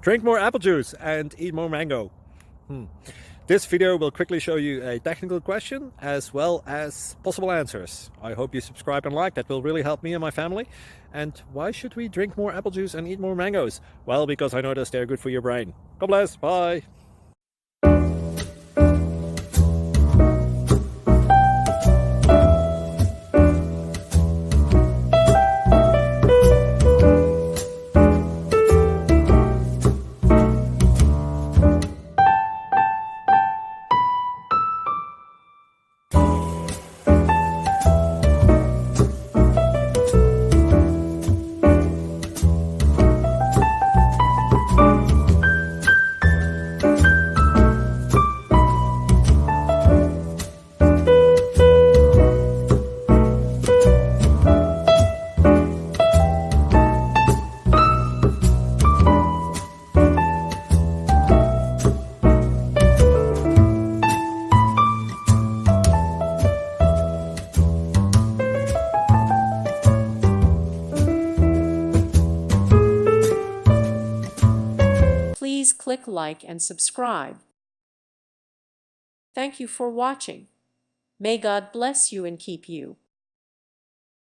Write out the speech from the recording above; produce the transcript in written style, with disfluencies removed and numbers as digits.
Drink more apple juice and eat more mango. This video will quickly show you a technical question as well as possible answers. I hope you subscribe and like, that will really help me and my family. And why should we drink more apple juice and eat more mangoes? Well, because I noticed they're good for your brain. God bless, bye! Please click like and subscribe. Thank you for watching. May God bless you and keep you.